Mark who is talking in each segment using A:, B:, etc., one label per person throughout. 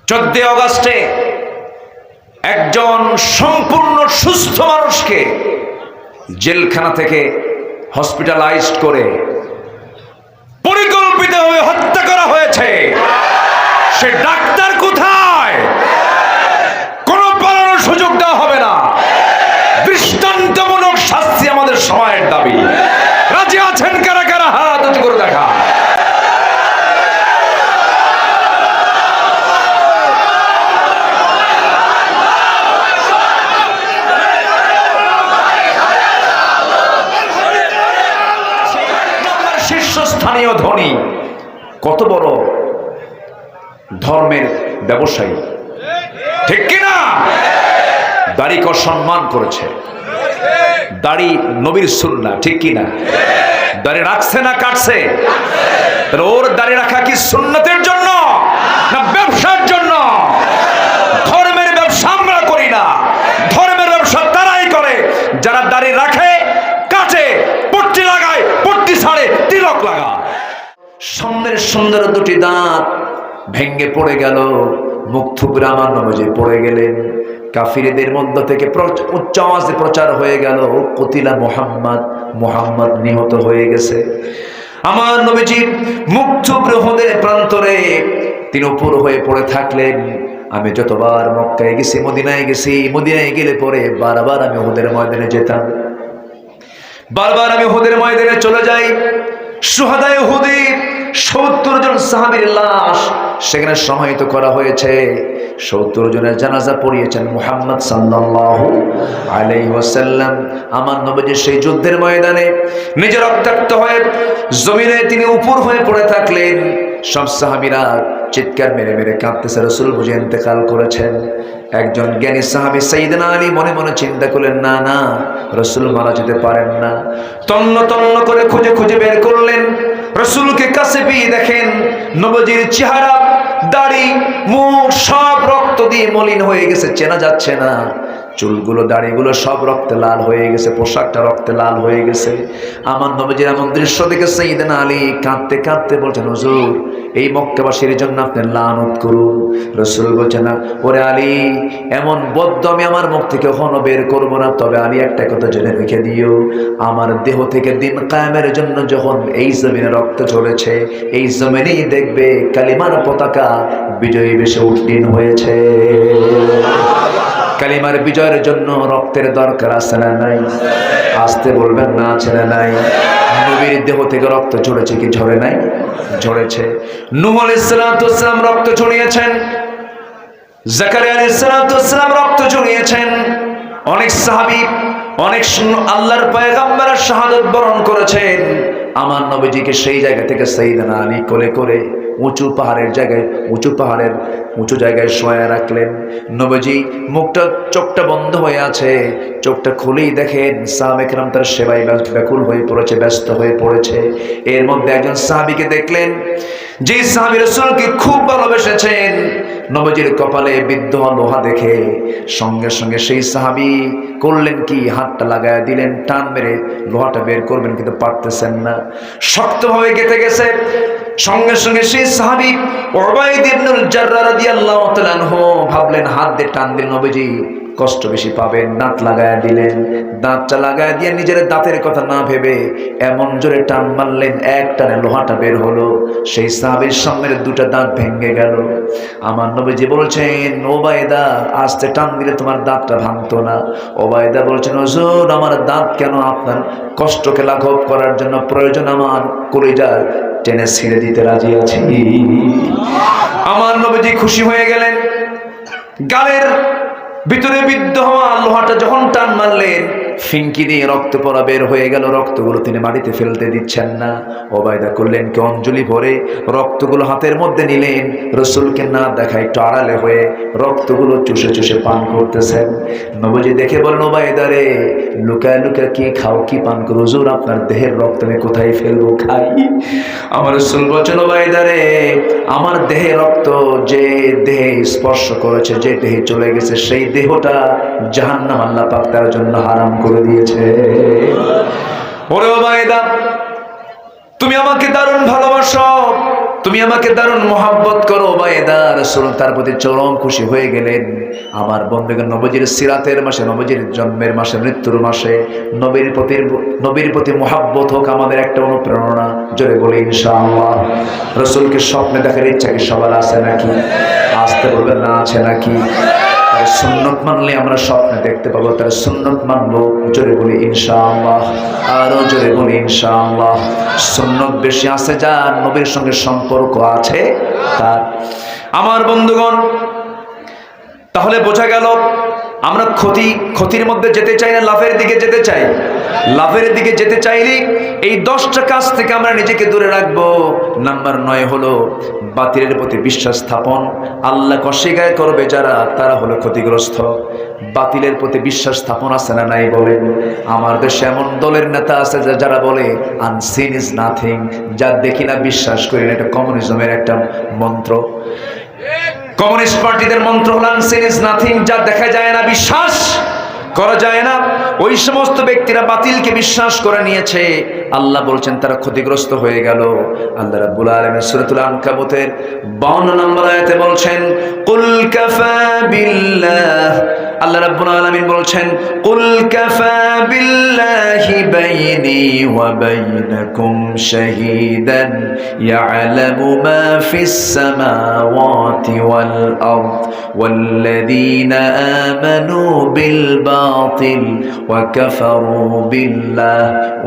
A: 14 অগস্টে একজন সম্পূর্ণ সুস্থ মানুষকে জেলখানা থেকে হসপিটালাইজড করে পরিকল্পিতভাবে হত্যা করা হয়েছে। সে ডাক্তার কোথায়? কোনো পালানোর সুযোগ দেওয়া হবে না। দৃষ্টান্তমূলক শাস্তি আমাদের সময়ের দাবি। রাজি আছেন কারা কারা? হাত উঁচু করে দেখা। শীর্ষস্থানীয় ধনী, কত বড় ধর্মের ব্যবসায়ী, ঠিক কিনা? দাড়িকে সম্মান করেছে। দাড়ি নবীর সুন্নাহ, ঠিক কিনা? দাড়ি রাখছে না কাটছে? ওর দাড়ি রাখা কি সুন্নতের জন্য না ব্যবসার জন্য? ধর্মের ব্যবসা আমরা করি না। ধর্মের ব্যবসা তারাই করে যারা দাড়ি রাখে, কাটে, পট্টি লাগায়, পট্টি ছাড়ে, তিলক লাগায়। সামনের সুন্দর দুটি দাঁত ভেঙ্গে পড়ে গেল। মুখ থুবড়ে আমার নবজি পড়ে গেলেন। কাফিরদের মধ্য থেকে উচ্চ আওয়াজে প্রচার হয়ে গেল, কতিলা মুহাম্মদ, মুহাম্মদ নিহত হয়ে গেছে। আমার নবীজি মুখ থুবড়ে ওহদের প্রান্তরে তিনি উপর হয়ে পড়ে থাকলেন। আমি যতবার মক্কায় গেছি, মদিনায় গেছি, মদিনায় গেলে পরে বারবার আমি ওহদের ময়দানে যেতাম। বারবার আমি ওহদের ময়দানে চলে যাই। শুহাদায়ে উহুদের 70 জন সাহাবীর লাশ সেখানে সমাহিত করা হয়েছে। 70 জনের জানাজা পড়িয়েছেন মুহাম্মদ সাল্লাল্লাহু আলাইহি ওয়াসাল্লাম। আমার নবী সেই যুদ্ধের ময়দানে নিজে রক্তাক্ত হয়ে জমিনে তিনি উপর হয়ে পড়ে থাকলেন। সব সাহাবীরা চিৎকার মেরে মেরে কাঁদতেছে, রাসূল বুঝে ইন্তেকাল করেছেন। একজন জ্ঞানী সাহাবী সাইয়েদনা আলী মনে মনে চিন্তা করলেন, না না, রাসূল মারা যেতে পারেন না। তন্ন তন্ন করে খুঁজে খুঁজে বের করলেন। রাসূলকে কাছে পেয়ে দেখেন নবীজির চেহারা, দাড়ি, মুখ সব রক্ত দিয়ে মলিন হয়ে গেছে, চেনা যাচ্ছে না। চুলগুলো, দাড়িগুলো সব রক্তে লাল হয়ে গেছে, পোশাকটা রক্তে লাল হয়ে গেছে। আমার নবীজির এমন দৃশ্য দেখে সাইয়েদনা আলী কাঁদতে কাঁদতে বলছেন, হুজুর এই মক্কাবাসীর জন্য আপনি লানত করুন। রাসূল বলছেন, না ওরে আলী, এমন বদ্দ আমি আমার মুখ থেকে কখনো বের করবো না। তবে আলী একটা কথা জেনে রেখে দিও, আমার দেহ থেকে দিন কায়েমের জন্য যখন এই জমিনে রক্ত ঝরেছে, এই জমিনেই দেখবে কালিমার পতাকা বিজয়ী বেশে উত্তীর্ণ হয়েছে। কালিমার বিজয়ের জন্য রক্তের দরকার আছে না নাই? আসতে বলবেন না, আছে না নাই? নবীর দেহ থেকে রক্ত ঝরেছে কি ঝরে নাই? ঝরেছে। নূহ আলাইহিস সালাম রক্ত ঝরিয়েছেন, জাকারিয়া আলাইহিস সালাম রক্ত ঝরিয়েছেন। অনেক সাহাবী, অনেক আল্লাহর পয়গম্বর শাহাদাত বরণ করেছেন। আমার নবীজিকে সেই জায়গা থেকে সাইয়েদনা আলী কোলে করে উঁচু পাহাড়ের জায়গায়, উঁচু জায়গায় শোয়া রাখলেন। নবীজি মুখটা, চোখটা বন্ধ হয়ে আছে। চোখটা খুলেই দেখেন সাহাবা কিরাম তার সেবায় ব্যাকুল হয়ে পড়েছে, ব্যস্ত হয়ে পড়েছে। এর মধ্যে একজন সাহাবীকে দেখলেন, যে সাহাবী রাসূলকে খুব ভালোবেসেছেন। নবীজির কপালে বিদ্ধ লোহা দেখে সঙ্গে সঙ্গে সেই সাহাবী করলেন কি, হাতটা লাগায় দিলেন, টান মেরে লোহাটা বের করবেন কিন্তু পারতেছেন না, শক্তভাবে গেঁথে গেছে। সঙ্গে সঙ্গে সেই সাহাবী উবাইদ ইবনুল জাররাহ রাদিয়াল্লাহু তাআলা আনহু ভাবলেন, হাত দিয়ে টান দিলেন, নবীজি কষ্ট বেশি পাবেন, দাঁত লাগায় দিলেন। দাঁতটা লাগায় দিয়ে নিজের দাঁতের কথা না ভেবে এমন জোরে টান মারলেন, এক টানে লোহাটা বের হলো। সেই সাহাবীর সামনের দুটো দাঁত ভেঙে গেল। আমার নবীজি বলছেন, ওবায়দা আস্তে টান দিলে তোমার দাঁতটা ভাঙতো না। ওবায়দা বলছেন, হুজুর আমার দাঁত কেন, আপনার কষ্টকে লাঘব করার জন্য প্রয়োজন আমার কলিজা টেনে ছিঁড়ে দিতে রাজি আছি। আমার নবীজি খুশি হয়ে গেলেন। গালের ভিতরে বিদ্ধ হওয়া লোহাটা যখন টান মারলেন, ফিঙ্কি দিয়ে রক্ত পড়া বের হয়ে গেল। রক্তগুলো তিনি মাটিতে ফেলতে দিচ্ছেন না। ওবায়দা করলেন কি, অঞ্জলি ভরে রক্তগুলো হাতের মধ্যে নিলেন, রাসূলকে না দেখা একটু আড়ালে হয়ে রক্তগুলো চুষে চুষে পান করতেছেন। নবীজি দেখে বলেন, ওবায়দা রে, লুকায় লুকায় কি খাও, কি পান করো? হুজুর আপনার দেহের রক্ত আমি কোথায় ফেলবো, খাই? আমার রাসূল বলেন, ওবায়দা রে, আমার দেহে রক্ত যে দেহে স্পর্শ করেছে, যে দেহে চলে গেছে, সেই দেহটা জাহান্নাম আল্লাহ পাক তার জন্য হারাম করে দিয়েছে। ওরে ওবায়দা, তুমি আমাকে দারুণ ভালোবাসো, তুমি আমাকে দারুণ মহব্বত করো বায়দা। রাসূল তার প্রতি চরম খুশি হয়ে গেলেন। আমার বন্ধুগণ, নবীজির সিরাতের মাসে, নবীজির জন্মের মাসে, মৃত্যুর মাসে নবীর প্রতি মহব্বত হোক আমাদের একটা অনুপ্রেরণা। জোরে বলি ইনশাআল্লাহ। রাসূলকে স্বপ্নে দেখার ইচ্ছা কি সবার আছে নাকি? আসতে বলবেন না, আছে নাকি? তার সুন্নত মানলে আমরা স্বপ্নে দেখতে পাবো, তার সুন্নত মানবো। জোরে বলি ইনশাআল্লাহ, আরো জোরে বলি ইনশাআল্লাহ। সুন্নত বেশি আছে যার, নবীর সঙ্গে সম্পর্ক আছে তার। আমার বন্ধুগণ, তাহলে বোঝা গেল আমরা ক্ষতির মধ্যে যেতে চাই না, লাভের দিকে যেতে চাই। লাভের দিকে যেতে চাইলে এই 10টা কাজ থেকে আমরা নিজেকে দূরে রাখবো। নাম্বার 9 হলো বাতিলের প্রতি বিশ্বাস স্থাপন। আল্লাহকে অস্বীকার করবে যারা, তারা হলো ক্ষতিগ্রস্ত। বাতিলের প্রতি বিশ্বাস স্থাপন আছে না নাই বলেন? আমার দেশে এমন দলের নেতা আছে যারা বলে আনসিন ইজ নাথিং, যা দেখি না বিশ্বাস করি না। এটা কমিউনিজমের একটা মন্ত্র। কমিউনিস্ট পার্টিদের মন্ত্র হল আনসিন ইজ নাথিং, যা দেখা যায় না বিশ্বাস করা যায় না। ওই সমস্ত ব্যক্তিরা বাতিলকে বিশ্বাস করে নিয়েছে। আল্লাহ বলছেন তারা ক্ষতিগ্রস্ত হয়ে গেল। আল্লাহ রাব্বুল আলামিন সূরাতুল আনকাবুতের 52 নম্বর আয়াতে বলছেন কুল কাফা বিল্লাহ। আল্লাহ রাব্বুল আলামিন বলছেন কুল কাফা বিল্লাহি বাইনি ওয়া বাইনাকুম শাহীদান ইয়ালামু মা ফিস সামাওয়াতি ওয়াল আরদ ওয়াল্লাযীনা আমানু বিল বাতিল ওয়া কাফারু বিল্লাহ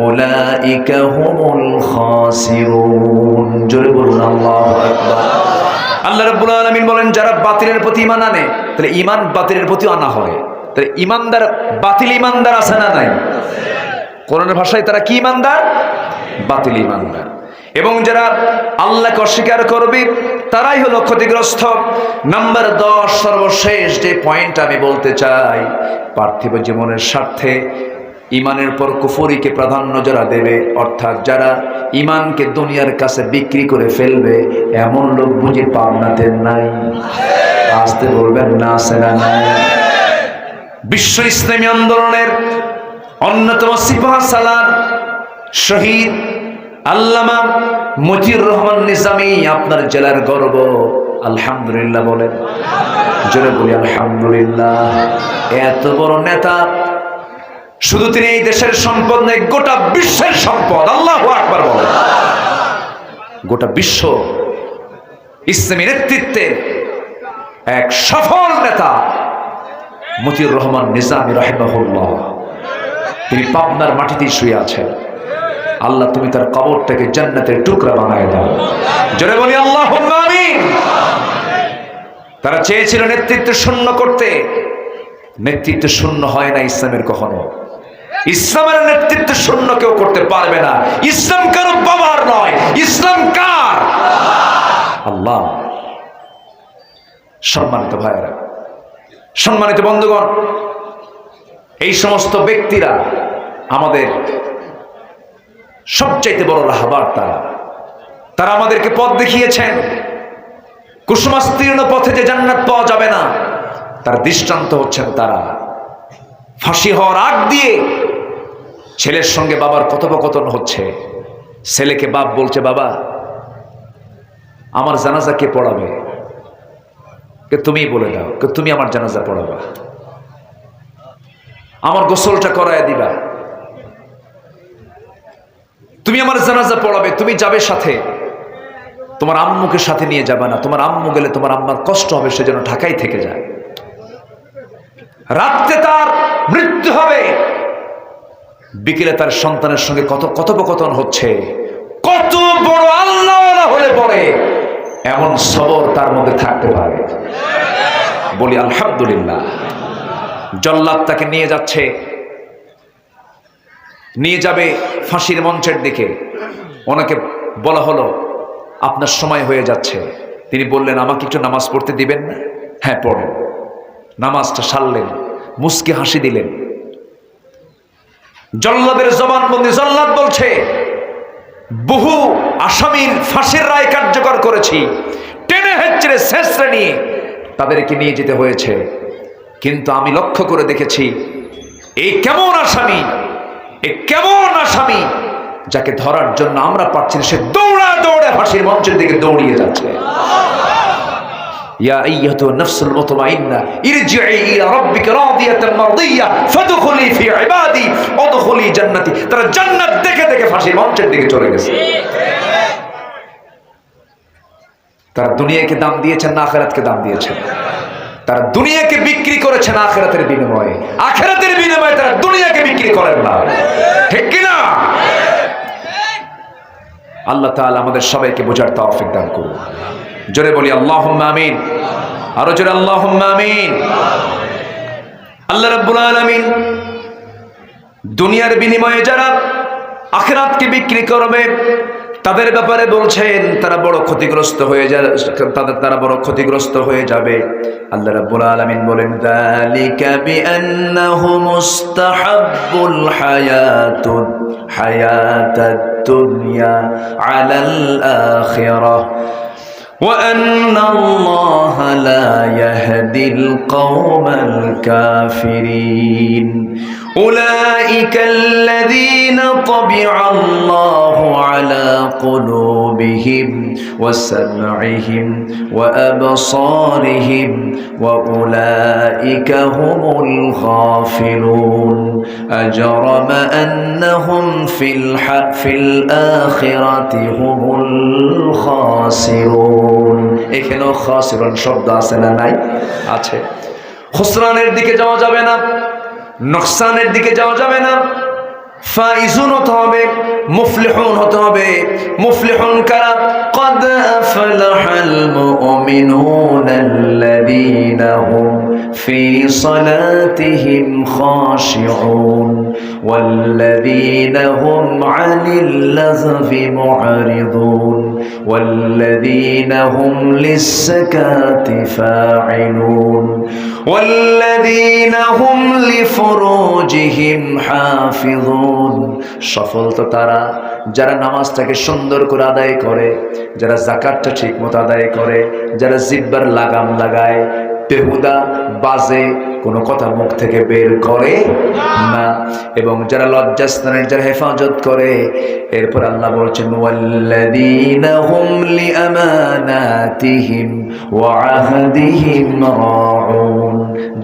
A: উলাইকা হুমুল খাসিরুন। জোরে বলুন আল্লাহু আকবার। আল্লাহ রাব্বুল আলামিন বলেন যারা বাতিলের প্রতি ঈমান আনে, তাহলে ঈমান বাতিলের প্রতি আনা হয়। তাহলে ঈমানদার, বাতিল ঈমানদার আছে না নাই? কোরআনের ভাষায় তারা কি ঈমানদার? বাতিল ঈমানদার। এবং যারা আল্লাহকে অস্বীকার করবে তারাই হলো ক্ষতিগ্রস্ত। নাম্বার 10, সর্বশেষ যে পয়েন্ট আমি বলতে চাই, পার্থিব জীবনের স্বার্থে ঈমানের পর কুফরিকে প্রাধান্য যারা দেবে, অর্থাৎ যারা ঈমানকে দুনিয়ার কাছে বিক্রি করে ফেলবে, এমন লোক বুঝি পাবনাতে নাই? আসতে বলবেন না, আছে না নাই? বিশ্ব ইসলামী আন্দোলনের অন্যতম সিপাহ সালার শহীদ আল্লামা মতিউর রহমান নিজামী আপনার জেলার গর্ব। আলহামদুলিল্লাহ বলেন, জোরে বলি আলহামদুলিল্লাহ। এত বড় নেতা, শুধু তিনি এই দেশের সম্পদ নয়, গোটা বিশ্বের সম্পদ। আল্লাহু আকবার বলেন। গোটা বিশ্ব ইসলামী নেতৃত্বের এক সফল নেতা মতিউর রহমান নিজামী রাহিমাহুল্লাহ। তিনি পাবনার মাটিতেই শুয়ে আছেন। আল্লাহ তুমি তার কবরটাকে জান্নাতের টুকরা বানায় দাও। জোরে বলি আল্লাহুম্মা আমিন। তারা চেয়েছিল নেতৃত্ব শূন্য করতে, নেতৃত্ব শূন্য হয় না ইসলামের কখনো। ইসলামের নেতৃত্ব শূন্য কেউ করতে পারবে না। ইসলাম কারো বাবার নয়, ইসলাম কার? আল্লাহ। সম্মানিত ভাইয়েরা, সম্মানিত বন্ধুগণ, এই সমস্ত ব্যক্তিরা আমাদের সবচাইতে বড় রাহবার। তারা আমাদেরকে পথ দেখিয়েছেন। কুসুমাস্তীর্ণ পথে যে জান্নাত পাওয়া যাবে না, তার দৃষ্টান্ত হচ্ছেন তারা। ফাঁসি হওয়ার আগ দিয়ে ছেলের সঙ্গে বাবার কথোপকথন হচ্ছে। ছেলেকে বাপ বলছে, বাবা আমার জানাজা কে পড়াবে? তুমি বলে দাও, তুমি আমার জানাজা পড়াবা, আমার গোসলটা করায় দিবা, তুমি আমার জানাজা পড়াবে, তুমি যাবে সাথে, তোমার আম্মুকে সাথে নিয়ে যাবে না, তোমার আম্মু গেলে তোমার আম্মার কষ্ট হবে, সেজন্য ঢাকায় থেকে যায়। রাতে তার মৃত্যু হবে, বিকেলে তার সন্তানের সঙ্গে কত কথোপকথন হচ্ছে। কত বড় আল্লাহ হলে পরে এমন সবর তার মধ্যে থাকতে পারে? বলি আলহামদুলিল্লাহ। জল্লাদ তাকে নিয়ে যাচ্ছে, নিয়ে যাবে ফাঁসির মঞ্চের দিকে। ওনাকে বলা হলো আপনার সময় হয়ে যাচ্ছে। তিনি বললেন আমাকে একটু নামাজ পড়তে দিবেন না? হ্যাঁ পড়েন। নামাজটা সারলেন, মুস্কি হাসি দিলেন। জল্লাদের জবানবন্দি, জল্লাদ বলছে বহু আসামির ফাঁসির রায় কার্যকর করেছি, টেনে হেঁচড়ে শেষরে নিয়ে তাদেরকে নিয়ে যেতে হয়েছে, কিন্তু আমি লক্ষ্য করে দেখেছি এই কেমন আসামি, যাকে ধরার জন্য আমরা পারছি না, সে দৌড়া দৌড়ে ফাঁসির মঞ্চের দিকে দৌড়িয়ে যাচ্ছে। ইয়া আইয়াতুন নাফসুল মুতমাইন্না ইরজিই ইলা রাব্বিকা রাদিয়াতান মারদিয়া ফাদখুলি ফি ইবাদি ওয়াদখুলি জান্নাতি। তারা জান্নাত দেখে দেখে ফাঁসির মঞ্চের দিকে চলে গেছে। তারা দুনিয়াকে দাম দিয়েছেন না আখিরাতকে দাম দিয়েছেন? তারা দুনিয়াকে বিক্রি করেছেন আখিরাতের বিনিময়ে। আখিরাতের বিনিময়ে তারা দুনিয়াকে বিক্রি করেন না, ঠিক কি না? আল্লাহ তাআলা আমাদের সবাইকে বোঝার তৌফিক দান করুন। জোরে বলি আল্লাহুম্মা আমিন। আরো জোরে আল্লাহুম্মা আমিন। আল্লাহ রাব্বুল আলামিন দুনিয়ার বিনিময়ে যারা আখিরাতকে বিক্রি করবে তাদের ব্যাপারে বলছেন তারা বড় ক্ষতিগ্রস্ত হয়ে যাবে, তারা বড় ক্ষতিগ্রস্ত হয়ে যাবে। আল্লাহ রাব্বুল আলামিন বলেন যালিকা বিআন্নাহু মুস্তাহাব্বুল হায়াতাদ দুনিয়া আলাল আখিরাহ ওয়া আন্নাল্লাহা লা ইয়াহদিল কওমাল কাফিরিন أولئك الذين طبع الله على قلوبهم وسمعهم وأبصارهم وأولئك هم الغافلون أجرم أنهم في الآخرة هم الخاسرون এখানে খাসিরুন শব্দ আছে না নাই? আছে। খুসরানের দিকে যাওয়া যাবে না, নোকসানের দিকে যাওয়া যাবে না, ফাইজুন হতে হবে, মুফলিহুন হতে হবে। মুফলিহুন কারা? قد أفلح المؤمنون الذين هم في صلاتهم خاشعون والذين هم عن اللغو معرضون والذين هم للزكاة فاعلون والذين هم لفروجهم حافظون। সফল তো তারা যারা নামাজটাকে সুন্দর করে আদায় করে, যারা যাকাতটা ঠিকমতো আদায় করে, যারা জিহ্বার লাগাম লাগায়, বেহুদা বাজে কোনো কথা মুখ থেকে বের করে না, এবং যারা লজ্জাস্থানের যারা হেফাজত করে। এরপর আল্লাহ বলছেন ওয়াল্লাযীনা হুম লিআমানাতিহিম ওয়া আহদিহিম রাউন।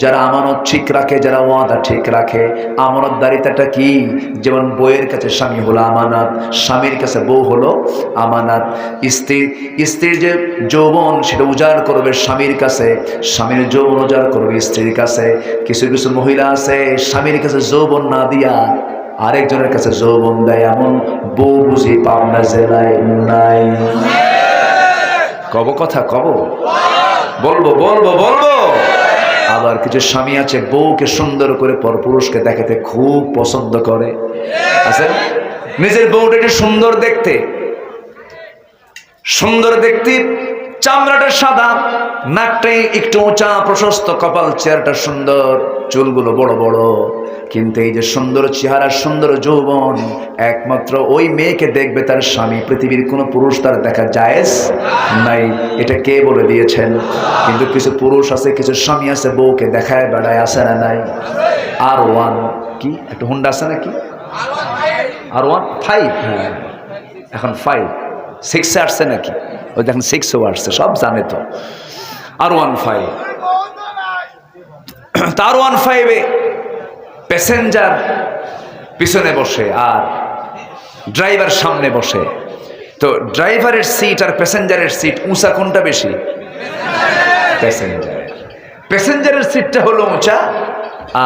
A: যারা আমানত ঠিক রাখে, যারা ওয়াদা ঠিক রাখে। আমানতদারিতাটা কি? যেমন বউয়ের কাছে স্বামী হলো আমানত, স্বামীর কাছে বউ হলো আমানত। স্ত্রীর যে যৌবন সেটা উজাড় করবে স্বামীর কাছে, স্বামীর যৌবন উজাড় করবে স্ত্রীর কাছে। কিছু কিছু মহিলা আছে স্বামীর কাছে যৌবন না দিয়া আরেকজনের কাছে যৌবন দেয়, এমন বউ বুঝি পাবনা জেলায় নাই। কব কথা কব, বলবো বলবো বলবো। আবার কিছু স্বামী আছে বউকে সুন্দর করে পরপুরুষকে দেখাতে খুব পছন্দ করে। আছে নিজের বউটা একটু সুন্দর দেখতে, সুন্দর দেখতে, চামড়াটা সাদা, নাকটাই একটু উঁচা প্রশস্ত, কপাল চেহারাটা সুন্দর, চুলগুলো বড় বড়। কিন্তু এই যে সুন্দর চেহারা, সুন্দর যৌবন, একমাত্র ওই মেয়েকে দেখবে তার স্বামী। পৃথিবীর কোনো পুরুষ তার দেখা জায়েজ নাই। এটা কে বলে দিয়েছেন? কিন্তু কিছু পুরুষ আছে, কিছু স্বামী আছে বউকে দেখায় বেড়ায়, আছে না নাই? R1 কি একটা হুন্ডা আছে নাকি? R1 5, হ্যাঁ এখন 5 6 আসছে নাকি? ওই দেখেন 6ও আসছে, সব জানে তো। R1 5, R1 5-এ প্যাসেঞ্জার পিছনে বসে আর ড্রাইভার সামনে বসে। তো ড্রাইভারের সিট আর প্যাসেঞ্জারের সিট উঁচা কোনটা বেশি? প্যাসেঞ্জার। প্যাসেঞ্জারের সিটটা হলো উঁচা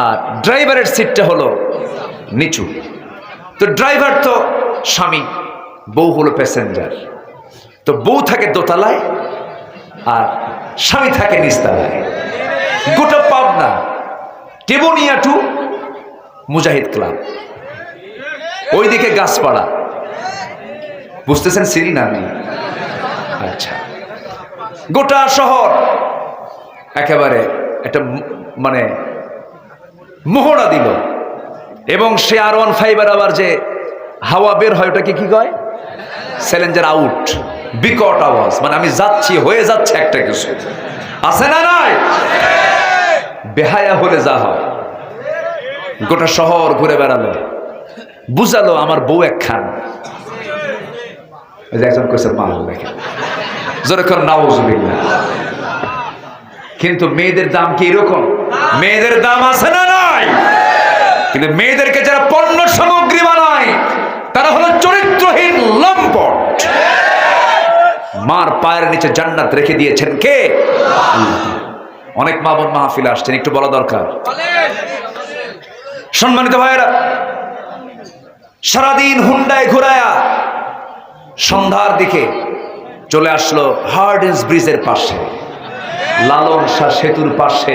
A: আর ড্রাইভারের সিটটা হলো নিচু। তো ড্রাইভার তো স্বামী, বউ হলো প্যাসেঞ্জার। তো বউ থাকে দোতলায় আর স্বামী থাকে নিচতলায়। গোটা পাবনা কেবনিয়া টু মুজাহিদ ক্লাব, ওইদিকে গাছপাড়া, বুঝতেছেন সিরি না? আচ্ছা, গোটা শহর একেবারে একটা মানে মোহরা দিল। এবং সে R1 5-এর আবার যে হাওয়া বের হয় ওটাকে কি কয়? স্যালেঞ্জার আউট, বিকট আওয়াজ, মানে আমি যাচ্ছি, হয়ে যাচ্ছে একটা কিছু, আছে না নাই? বেহায়া হলে যা হয়। গোটা শহর ঘুরে বেড়ালো, বুঝালো আমার বউ একখান। একজন কইছে মাল দেখে যেরকম নাউজুবিল্লাহ। কিন্তু মেয়েদের দাম কি এরকম? মেয়েদের দাম আছে না নাই? কিন্তু মেয়েদেরকে যারা পণ্য সামগ্রী বানায় তারা হলো চরিত্রহীন লম্পট। মার পায়ের নিচে জান্নাত রেখে দিয়েছেন কে? অনেক মা বোন মাহফিলে আসছেন, একটু বলা দরকার। সম্মানিত ভাইয়েরা, সারাদিন হুন্ডায় ঘুরায়া সন্ধ্যার দিকে চলে আসলো হার্ডিন্স ব্রিজের পাশে, লালন শাহ সেতুর পাশে,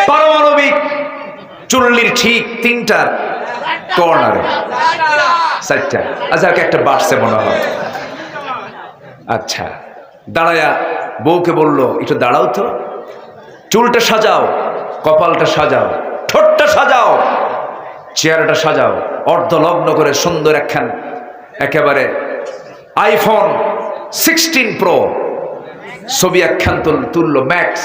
A: পারমাণবিক চুল্লির ঠিক 3টার কর্নারে 4টা, আচ্ছা একটা বাড়ছে মনে হয়। আচ্ছা, দাঁড়ায়া বউকে বলল একটু দাঁড়াও তো, চুলটা সাজাও, কপালটা সাজাও, ঠোঁটটা সাজাও, চেহারাটা সাজাও, অর্ধলগ্ন করে সুন্দর একখান একেবারে আইফোন 16 প্রো ছবি একখান তুললো, ম্যাক্স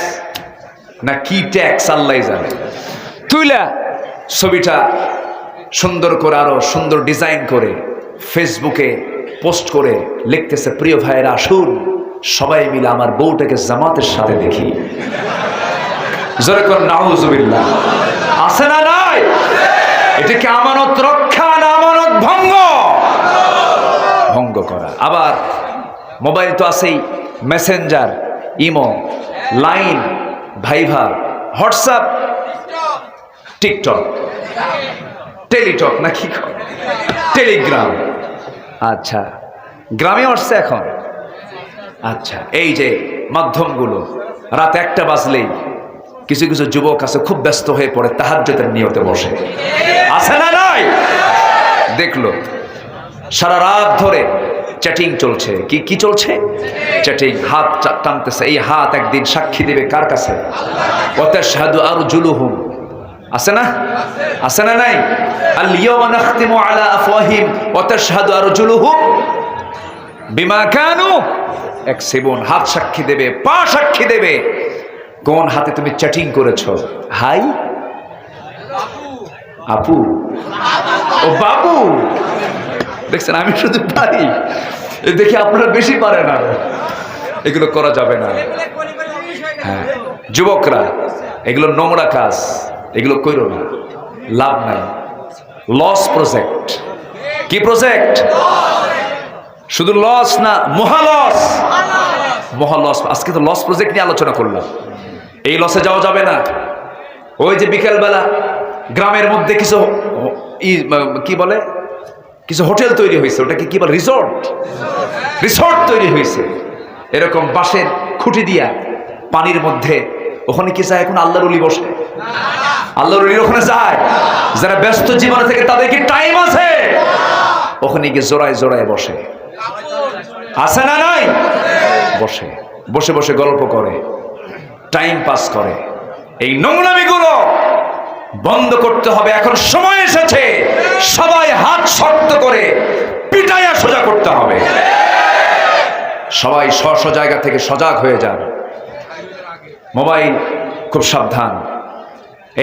A: না কি ট্যাক্স আল্লাহ জানে, তুইলা ছবিটা সুন্দর করে আরো সুন্দর ডিজাইন করে ফেসবুকে পোস্ট করে লিখতেছে, প্রিয় ভাইয়েরা আসুন সবাই মিলে আমার বউটাকে জামাতের সাথে দেখি। যেরকম নাউজুবিল্লাহ। আছে না নাই? এটা কি আমানত রক্ষা না আমানত ভঙ্গ? ভঙ্গ করা। আবার মোবাইল তো আছেই, Messenger, imo, Line, Viber, WhatsApp, TikTok, Teletalk না কি টেলিগ্রাম। আচ্ছা, গ্রামে আসছে এখন। আচ্ছা, এই যে মাধ্যমগুলো রাত 1টা বাজলেই কিছু কিছু যুবক আছে খুব ব্যস্ত হয়ে পড়ে তাহাজ্জুদের নিয়তে বসে। আছে না নাই? দেখলো সারা রাত ধরে চ্যাটিং চলছে। কি চলছে? চ্যাটিং। হাত টানতেছে, এই হাত একদিন সাক্ষী দেবে কার কাছে? ওয়াতাশহাদু আরজুলুহুম। আছে না? আছে না নাই? আল ইয়াওমা নাখতিমু আলা আফওয়াহিম ওয়া তাশহাদু আরজুলুহুম বিমা কানু ইয়াকসিবুন। হাত সাক্ষী দেবে, পা সাক্ষী দেবে। কোন হাতে তুমি চ্যাটিং করেছো? হাই আপু, ও বাবু। দেখছেন, আমি শুধু পারি, দেখি আপনারা বেশি পারে না। এগুলো করা যাবে না। হ্যাঁ, যুবকরা এগুলো নোংরা কাজ, এগুলো কইরো না, লাভ নাই। Loss project. কি প্রজেক্ট? শুধু লস না, মহালস। মহালস। আজকে তো লস প্রজেক্ট নিয়ে আলোচনা করলাম। এই লসে যাওয়া যাবে না। ওই যে বিকেলবেলা গ্রামের মধ্যে কিছু কি বলে, কিছু হোটেল তৈরি হয়েছে, ওটাকে কি বলে, রিসোর্ট তৈরি হয়েছে। এরকম বাঁশের খুঁটি দিয়া পানির মধ্যে, ওখানে কি যায় এখন? আল্লাহর ওলি বসে। আল্লাহর ওলির ওখানে যায় যারা ব্যস্ত জীবন থেকে, তাদের কি টাইম আছে? ওখানে গিয়ে জোড়ায় জোড়ায় বসে। আছে না নাই? বসে বসে বসে গল্প করে, টাইম পাস করে। এই নোংরামিগুলো বন্ধ করতে হবে। এখন সময় এসেছে সবাই হাত শক্ত করে পিটাইয়া সোজা করতে হবে। সবাই স্ব জায়গা থেকে সজাগ হয়ে যান। মোবাইল খুব সাবধান।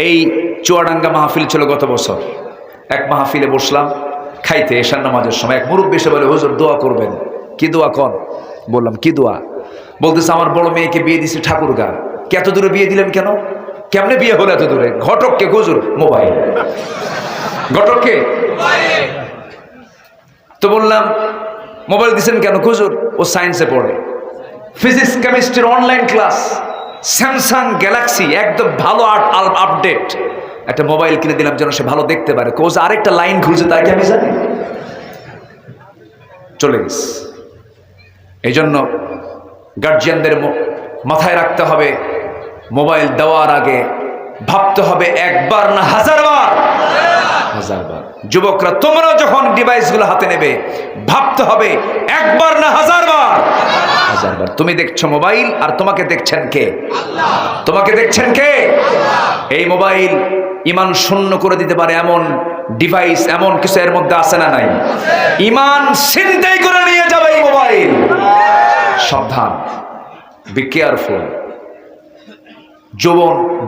A: এই চুয়াডাঙ্গা মাহফিল ছিল গত বছর। এক মাহফিলে বসলাম খাইতে, এশার নামাজের সময়। এক মুরব্বী এসে বলে, হুজুর দোয়া করবেন। কি দোয়া কর? বললাম কি দোয়া? বলতেছে, আমার বড় মেয়েকে বিয়ে দিছি ঠাকুরগা। এত দূরে বিয়ে দিলেন কেন? কেমনে বিয়ে হলো এত দূরে? ঘটককে? হুজুর মোবাইল। ঘটককে? তো বললাম মোবাইল দিছেন কেন? হুজুর ও সায়েন্সে পড়ে, ফিজিক্স কেমিস্ট্রির অনলাইন ক্লাস, স্যামসাং গ্যালাক্সি একদম ভালো আপডেট একটা মোবাইল কিনে দিলাম যেন সে ভালো দেখতে পারে। কোজ আরেকটা লাইন খুলছে, তার কি আমি জানি? চলে গেছে। এই জন্য গার্জিয়ানদের মাথায় রাখতে হবে, মোবাইল দেওয়ার আগে ভাবতে হবে একবার না হাজারবার। হাজারবার। যুবকরা তোমরা যখন ডিভাইসগুলো হাতে নেবে ভাবতে হবে একবার না হাজারবার। হাজারবার। তুমি দেখছো মোবাইল, আর তোমাকে দেখছেন কে? তোমাকে দেখছেন কে? এই মোবাইল ঈমান শূন্য করে দিতে পারে এমন ডিভাইস, এমন কিছু এর মধ্যে আছে না নাই? ঈমান ছিনতাই করে নিয়ে যাবে এই মোবাইল। সাবধান, বি কেয়ারফুল।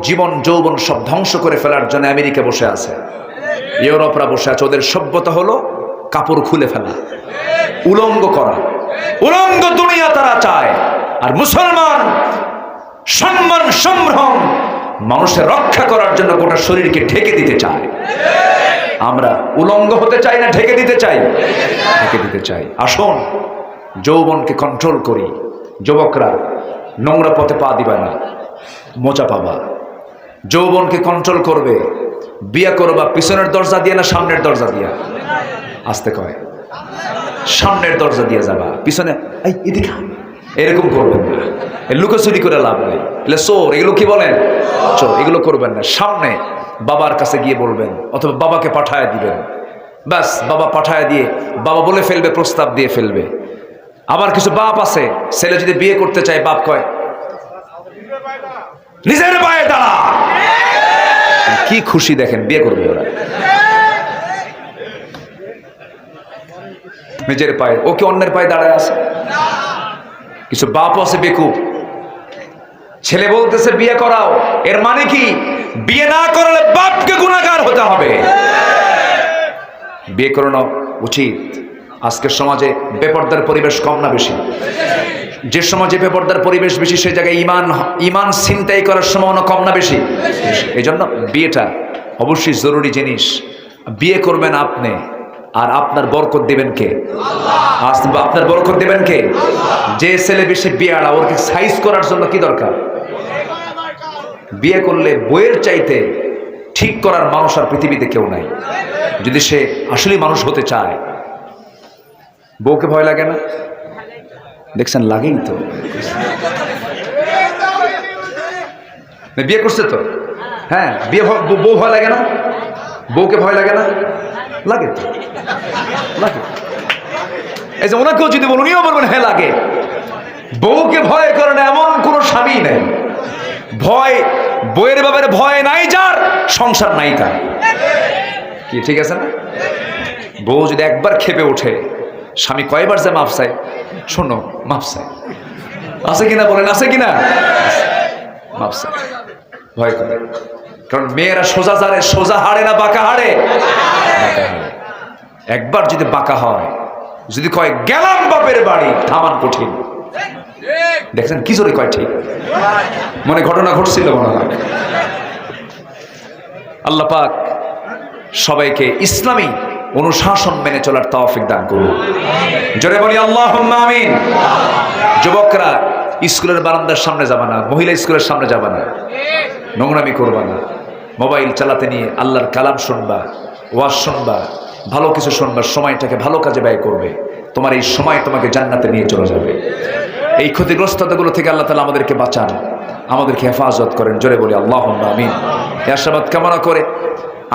A: জীবন যৌবন সব ধ্বংস করে ফেলার জন্য আমেরিকা বসে আছে। ইউরোপরা বসে আছে, ওদের সভ্যতা হলো কাপড় খুলে ফেলা, উলঙ্গ করা, উলঙ্গ দুনিয়া তারা চায়। আর মুসলমান সম্মান সম্ভ্রম মানুষের রক্ষা করার জন্য গোটা শরীরকে ঢেকে দিতে চায়। আমরা উলঙ্গ হতে চাই না ঢেকে দিতে চাই? ঢেকে দিতে চাই। আসুন যৌবনকে কন্ট্রোল করি। যুবকরা নোংরা পথে পা দিবা না, মোচা পাবা। যৌবনকে কন্ট্রোল করবে। বিয়ে করবা পিছনের দরজা দিয়ে না সামনের দরজা দিয়া? আসতে কয় সামনের দরজা দিয়ে যাবা, পিছনে এই এদিকে এরকম করবেন না। লুকোচুরি করে লাভ নেই, চোর এগুলো কি বলেন? চোর এগুলো করবেন না। সামনে বাবার কাছে গিয়ে বলবেন, অথবা বাবাকে পাঠায় দিবেন। ব্যাস, বাবা পাঠায় দিয়ে বাবা বলে ফেলবে, প্রস্তাব দিয়ে ফেলবে। আবার কিছু বাপ আছে, ছেলে যদি বিয়ে করতে চায় বাপ কয় নিজের পায়ে দাঁড়া। কি খুশি দেখেন, বিয়ে করবে ওরা নিজের পায়ে। ও কি অন্যের পায়ে দাঁড়ায় আছে? কিছু বাপ আছে বেকুব, ছেলে বলতেছে বিয়ে করাও, এর মানে কি বিয়ে না করলে বাপকে গুনাহগার হতে হবে। বিয়ে করানো উচিত। আজকের সমাজে বেপরদার পরিবেশ কম না বেশি? যে সমাজে বেপরদার পরিবেশ বেশি, সেই জায়গায় ইমান ছিনতাই করার সম্ভাবনা কম না বেশি? এই জন্য বিয়েটা অবশ্যই জরুরি জিনিস। বিয়ে করবেন আপনি, আর আপনার বরকত দিবেন কে? আল্লাহ। আপনার বরকত দিবেন কে? যে ছেলে বেশি বিয়াড়া, ওরকে সাইজ করার জন্য কি দরকার? বিয়ে করলে বইয়ের চাইতে ঠিক করার মানুষ আর পৃথিবীতে কেউ নাই, যদি সে আসলেই মানুষ হতে চায়। বউকে ভয় লাগে না? দেখছেন, লাগেই তো। বিয়ে করছে তো, হ্যাঁ, বিয়ে বউ ভয় লাগে না? বউকে ভয় লাগে না? লাগে তো, লাগে। এই যে ওনাকেও যদি বলুন, উনিও বলবেন হ্যাঁ লাগে। বউকে ভয় করে না এমন কোন স্বামী নেই। ভয়, বইয়ের ব্যাপারে ভয় নাই যার, সংসার নাই তার। কি ঠিক আছে না? বউ যদি একবার খেপে ওঠে, স্বামী কয়বার যে মাফ চায়, শোনো মাফ চায়, আছে কিনা বলেন, আছে কিনা? মাফ চায়, ভয় করে। কারণ মেয়েরা সোজা জারে, সোজা হাড়ে না বাঁকা হাড়ে? একবার যদি বাঁকা হয়, যদি কয় গেলাম বাপের বাড়ি, থামান কঠিন। দেখছেন কি জোরে কয়, ঠিক মনে ঘটনা ঘটছিল মনে হয়। আল্লাহ পাক সবাইকে ইসলামী অনুশাসন মেনে চলার তৌফিক দান করুন। জোরে বলি আল্লাহুম্মা আমিন। যুবকরা স্কুলের বারান্দার সামনে যাবে না, মহিলা স্কুলের সামনে যাবে না, নোংরামি করবা না। মোবাইল চালাতে নিয়ে আল্লাহর কালাম শুনবা, ওয়াজ শুনবা, ভালো কিছু শুনবা, সময়টাকে ভালো কাজে ব্যয় করবে। তোমার এই সময় তোমাকে জান্নাতে নিয়ে চলে যাবে। এই ক্ষতিগ্রস্ততাগুলো থেকে আল্লাহ তাআলা আমাদেরকে বাঁচান, আমাদেরকে হেফাজত করেন। জোরে বলি আল্লাহুম্মা আমিন। এই আশাবাদ কামনা করে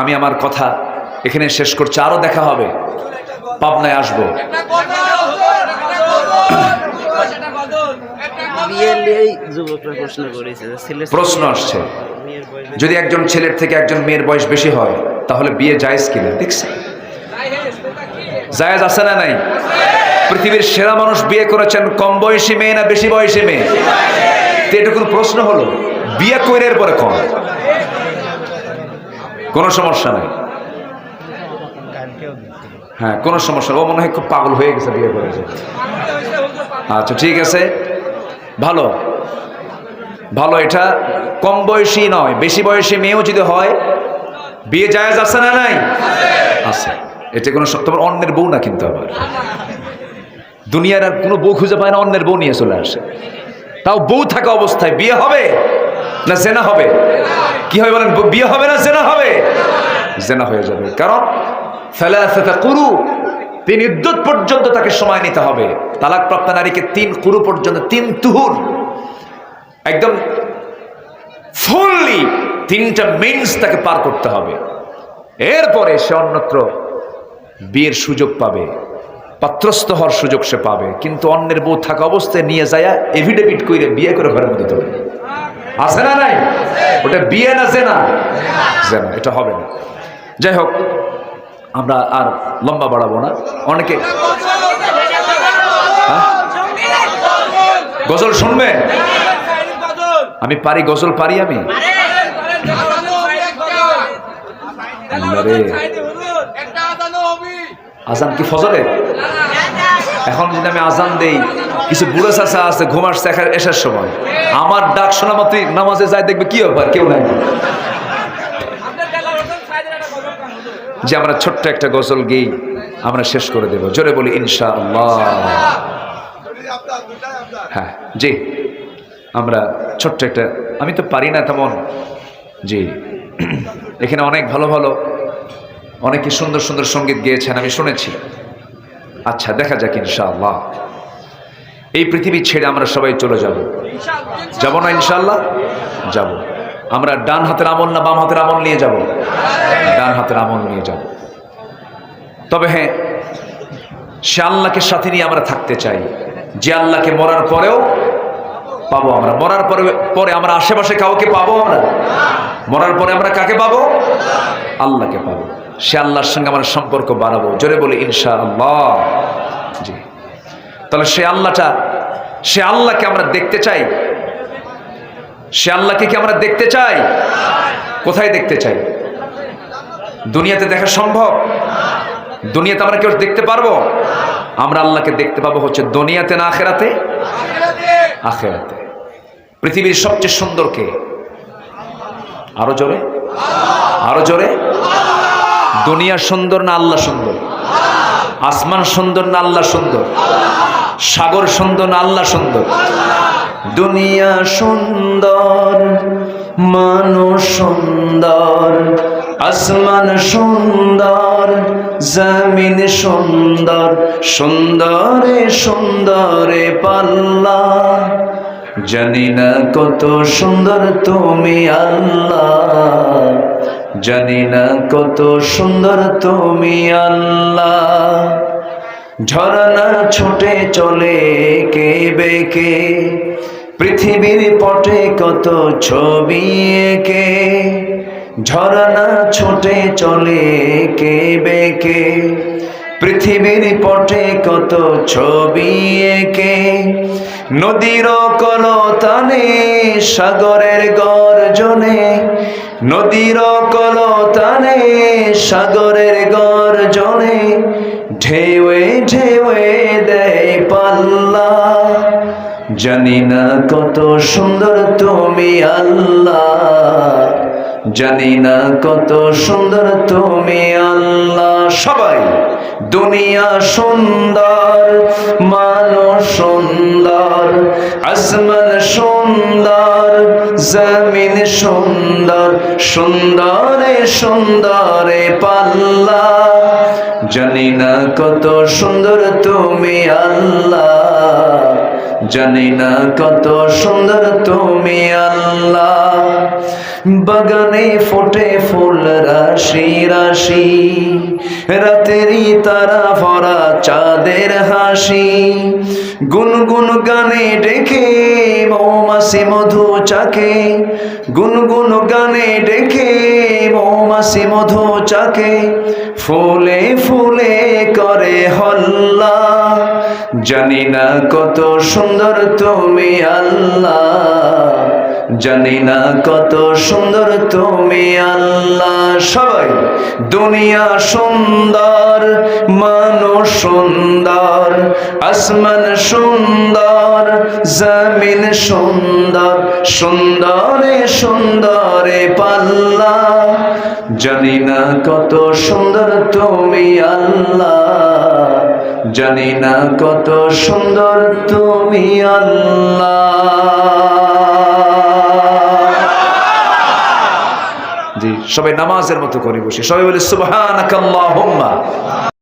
A: আমি আমার কথা এখানে শেষ করছি। আরো দেখা হবে, পাবনায় আসবো। প্রশ্ন আসছে, যদি একজন ছেলের থেকে একজন মেয়ের বয়স বেশি হয়, তাহলে বিয়ে জায়েজ কিনা? দেখছি জায়েজ আছে না নাই? পৃথিবীর সেরা মানুষ বিয়ে করেছেন কম বয়সী মেয়ে না বেশি বয়সী মেয়ে? এটুকুর প্রশ্ন হলো, বিয়ে কইরের পরে কম, কোনো সমস্যা নাই। হ্যাঁ, কোনো সমস্যা। ও মনে হয় খুব পাগল হয়ে গেছে বিয়ে করেছে। আচ্ছা ঠিক আছে, ভালো ভালো। এটা কম বয়সী নয়, বেশি বয়সী মেয়েও যদি হয় বিয়ে জায়েজ আছে না নাই? আছে। এটা কোনো, তোমার অন্যের বউ না কিন্তু। আবার দুনিয়ার আর কোনো বউ খুঁজে পায় না, অন্যের বউ নিয়ে চলে আসে। তাও বউ থাকা অবস্থায় বিয়ে হবে না জেনা হবে? কি হয় বলেন? বিয়ে হবে না জেনা হবে? জেনা হয়ে যাবে। কারণ সালাসাতা কুরু, 3 ইদ্দত পর্যন্ত তাকে সময় নিতে হবে। তালাকপ্রাপ্ত নারীকে 3 কুরু পর্যন্ত, 3 তুহুর, একদম ফুললি 3টা মিন্স তাকে পার করতে হবে। এরপরে সে অন্যত্র বিয়ের সুযোগ পাবে, পাত্রস্থ হওয়ার সুযোগ সে পাবে। কিন্তু অন্যের বউ থাকা অবস্থায় নিয়ে যায় এভিডেভিট করে বিয়ে করে ঘরের মধ্যে তোলে, আছে না নাই? ওটা বিয়ে না জেনা? জেনা। এটা হবে না। যাই হোক, আমরা আর লম্বা বাড়াবো না। অনেকে গজল শুনবে? আমি পারি, গজল পারি আমি। আজান কি ফজরের? এখন যদি আমি আজান দেই, কিছু বুড়ো চাচা আছে ঘুম আসছে এসার সময়, আমার ডাক শোনা মাত্রই নামাজে যায়, দেখবে কি ব্যাপার, কেউ নাই, যে আমরা ছোট্ট একটা গজল গেই আমরা শেষ করে দেব। জোরে বলি ইনশাআল্লাহ। হ্যাঁ জি, আমরা ছোট্ট একটা, আমি তো পারি না তেমন, জি এখানে অনেক ভালো ভালো অনেকে সুন্দর সুন্দর সঙ্গীত গেয়েছেন আমি শুনেছি। আচ্ছা দেখা যাক ইনশাআল্লাহ। এই পৃথিবী ছেড়ে আমরা সবাই চলে যাব, যাব না ইনশাআল্লাহ? যাব। আমরা ডান হাতের আমল না বাম হাতের আমল নিয়ে যাব? ডান হাতের আমল নিয়ে যাব। তবে হ্যাঁ, সে আল্লাহকে সাথে নিয়ে আমরা থাকতে চাই, যে আল্লাহকে মরার পরেও পাবো। আমরা মরার পরে আমরা আশেপাশে কাউকে পাবো? আমরা মরার পরে আমরা কাকে পাবো? আল্লাহকে পাবো। সে আল্লাহর সঙ্গে আমার সম্পর্ক বাড়াবো। জোরে বলি ইনশাআল্লাহ। জি, তাহলে সে আল্লাহকে আমরা দেখতে চাই। সে আল্লাহকে কি আমরা দেখতে চাই? কোথায় দেখতে চাই? দুনিয়াতে দেখা সম্ভব? দুনিয়াতে আমরা কেউ দেখতে পারবো? আমরা আল্লাহকে দেখতে পাবো হচ্ছে দুনিয়াতে না আখেরাতে? আখেরাতে। পৃথিবীর সবচেয়ে সুন্দর কে? আরো জোরে, আরো জোরে। দুনিয়া সুন্দর না আল্লাহ সুন্দর? আসমান সুন্দর না আল্লাহ সুন্দর? সাগর সুন্দর না আল্লাহ সুন্দর? দুনিয়া সুন্দর, মানুষ সুন্দর, আসমান সুন্দর, জমিন সুন্দর, সুন্দরে সুন্দরে পাল্লা। জানি না কত সুন্দর তুমি আল্লাহ, জানি না কত সুন্দর তুমি আল্লাহ। ঝরনা ছুটে চলে কে বেকে, পৃথিবীর পটে কত ছবি এঁকে। ঝরনা ছুটে চলে কে বেকে, পৃথিবীর পটে কত ছবি এঁকে। নদীর কলতানে সাগরের গর্জনে, নদীর কলতানে সাগরের গর্জনে, ঢেউয়ে ঢেউয়ে দেয় পাল্লা। জানি না কত সুন্দর তুমি আল্লাহ, জানি না কত সুন্দর তুমি আল্লাহ। সবাই দুনিয়া সুন্দর, মানুষ সুন্দর, আসমান সুন্দর, জমিন সুন্দর, সুন্দরে সুন্দরে পাল্লা। জানি না কত সুন্দর তুমি আল্লাহ, জানি না কত সুন্দর তুমি আল্লাহ। বাগানে ফোটে ফুল রাশি রাশি, রাতেরই তারা ভরা চাঁদের হাসি। গুনগুন গানে ডেকে মৌমাছি মধু চাকে, গুনগুন গানে ডেকে মৌমাছি মধু চাকে। ফুলে ফুলে করে হল্লা, জানি না কত সুন্দর তুমি আল্লাহ, জানি না কত সুন্দর তুমি আল্লাহ। সবাই দুনিয়া সুন্দর, মানুষ সুন্দর, আসমান সুন্দর, জমিন সুন্দর, সুন্দরে সুন্দরে পাল্লা। জানি না কত সুন্দর তুমি আল্লাহ, জানি না কত সুন্দর তুমি আল্লাহ। জি, সবাই নামাজের মতো করে বসে সবাই বলে সুবহানাকাল্লাহুম্মা।